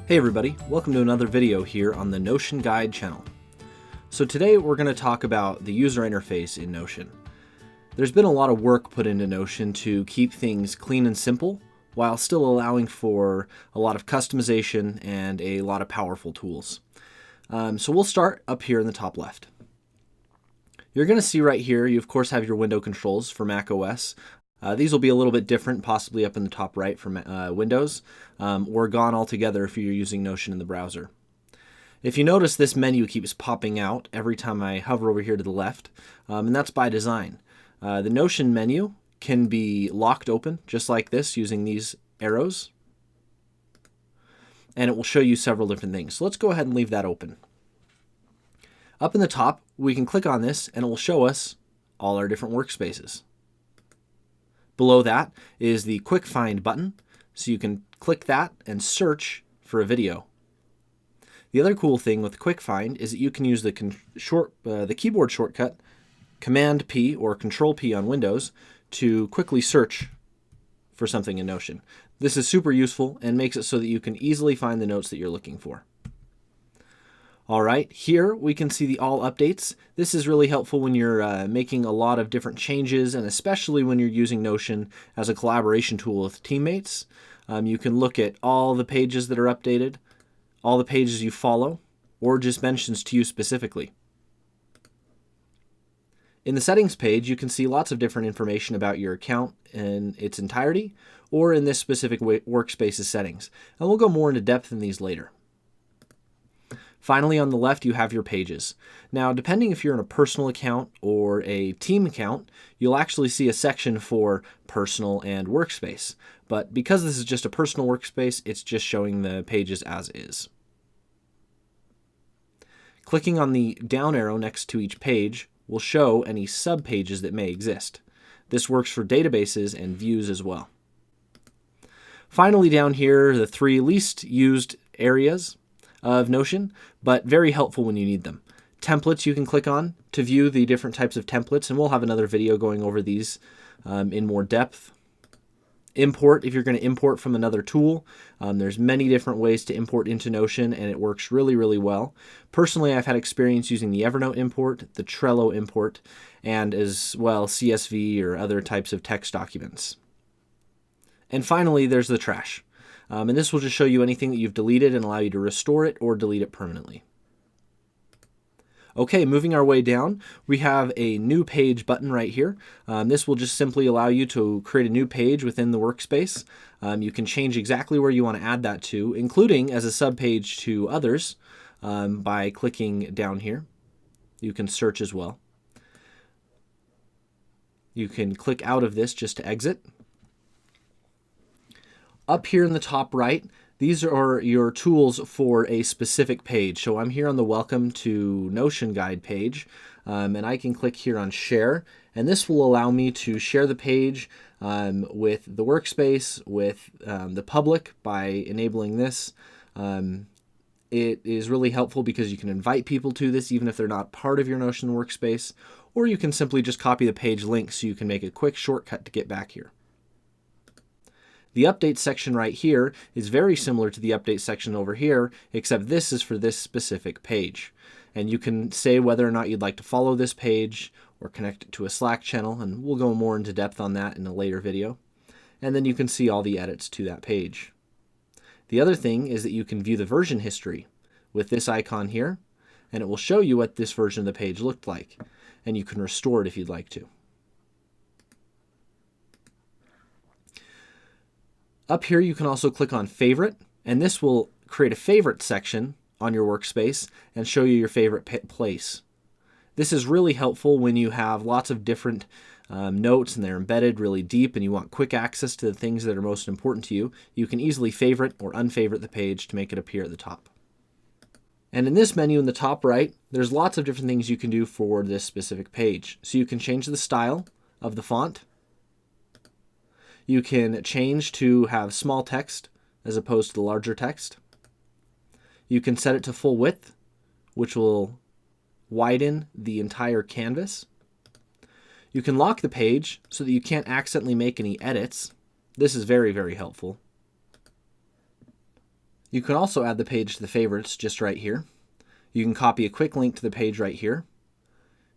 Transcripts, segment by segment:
Hey everybody, welcome to another video here on the Notion Guide channel. So today we're going to talk about the user interface in Notion. There's been a lot of work put into Notion to keep things clean and simple while still allowing for a lot of customization and a lot of powerful tools. So we'll start up here in the top left. You're going to see right here, you of course have your window controls for Mac OS. These will be a little bit different, possibly up in the top right for Windows, or gone altogether if you're using Notion in the browser. If you notice, this menu keeps popping out every time I hover over here to the left, and that's by design. The Notion menu can be locked open, just like this, using these arrows, and it will show you several different things. So let's go ahead and leave that open. Up in the top, we can click on this, and it will show us all our different workspaces. Below that is the Quick Find button, so you can click that and search for a video. The other cool thing with Quick Find is that you can use the keyboard shortcut Command P or Control P on Windows to quickly search for something in Notion. This is super useful and makes it so that you can easily find the notes that you're looking for. All right, here we can see the all updates. This is really helpful when you're making a lot of different changes, and especially when you're using Notion as a collaboration tool with teammates. You can look at all the pages that are updated, all the pages you follow, or just mentions to you specifically. In the settings page, you can see lots of different information about your account in its entirety, or in this specific workspace's settings. And we'll go more into depth in these later. Finally, on the left, you have your pages. Now, depending if you're in a personal account or a team account, you'll actually see a section for personal and workspace. But because this is just a personal workspace, it's just showing the pages as is. Clicking on the down arrow next to each page will show any subpages that may exist. This works for databases and views as well. Finally, down here, the three least used areas of Notion, but very helpful when you need them. Templates you can click on to view the different types of templates, and we'll have another video going over these in more depth. Import, if you're going to import from another tool. There's many different ways to import into Notion, and it works really, really well. Personally, I've had experience using the Evernote import, the Trello import, and as well CSV or other types of text documents. And finally, there's the trash. And this will just show you anything that you've deleted and allow you to restore it or delete it permanently. Okay, moving our way down, we have a new page button right here. This will just simply allow you to create a new page within the workspace. You can change exactly where you want to add that to, including as a subpage to others by clicking down here. You can search as well. You can click out of this just to exit. Up here in the top right, these are your tools for a specific page. So I'm here on the Welcome to Notion Guide page, and I can click here on Share, and this will allow me to share the page with the workspace, with the public by enabling this. It is really helpful because you can invite people to this even if they're not part of your Notion workspace, or you can simply just copy the page link so you can make a quick shortcut to get back here. The update section right here is very similar to the update section over here, except this is for this specific page. And you can say whether or not you'd like to follow this page or connect it to a Slack channel, and we'll go more into depth on that in a later video. And then you can see all the edits to that page. The other thing is that you can view the version history with this icon here, and it will show you what this version of the page looked like. And you can restore it if you'd like to. Up here, you can also click on Favorite, and this will create a favorite section on your workspace and show you your favorite place. This is really helpful when you have lots of different notes and they're embedded really deep and you want quick access to the things that are most important to you. You can easily favorite or unfavorite the page to make it appear at the top. And in this menu in the top right, there's lots of different things you can do for this specific page. So you can change the style of the font. You can change to have small text as opposed to the larger text. You can set it to full width, which will widen the entire canvas. You can lock the page so that you can't accidentally make any edits. This is very, very helpful. You can also add the page to the favorites just right here. You can copy a quick link to the page right here.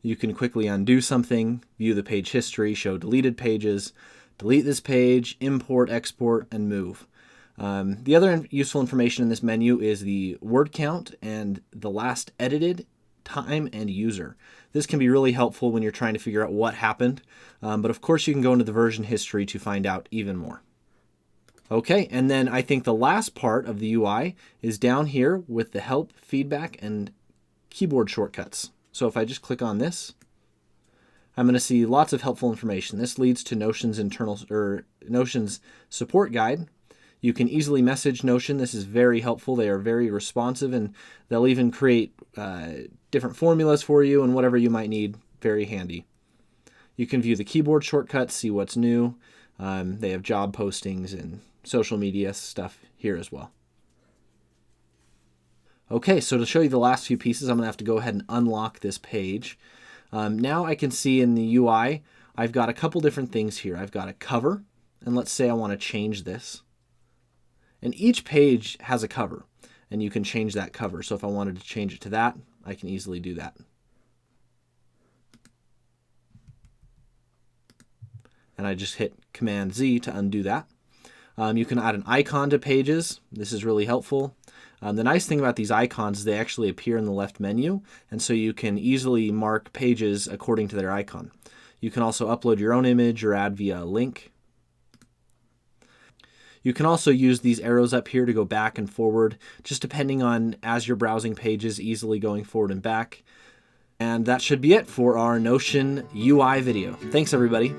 You can quickly undo something, view the page history, show deleted pages, delete this page, import, export, and move. The other useful information in this menu is the word count and the last edited time and user. This can be really helpful when you're trying to figure out what happened, but of course you can go into the version history to find out even more. Okay, and then I think the last part of the UI is down here with the help, feedback, and keyboard shortcuts. So if I just click on this, I'm going to see lots of helpful information. This leads to Notion's Notion's support guide. You can easily message Notion. This is very helpful. They are very responsive, and they'll even create different formulas for you and whatever you might need. Very handy. You can view the keyboard shortcuts, see what's new. They have job postings and social media stuff here as well. Okay, so to show you the last few pieces, I'm going to have to go ahead and unlock this page. Now I can see in the UI, I've got a couple different things here. I've got a cover, and let's say I want to change this. And each page has a cover, and you can change that cover. So if I wanted to change it to that, I can easily do that. And I just hit Command Z to undo that. You can add an icon to pages. This is really helpful. The nice thing about these icons is they actually appear in the left menu, and so you can easily mark pages according to their icon. You can also upload your own image or add via a link. You can also use these arrows up here to go back and forward, just depending on as you're browsing pages, easily going forward and back. And that should be it for our Notion UI video. Thanks, everybody.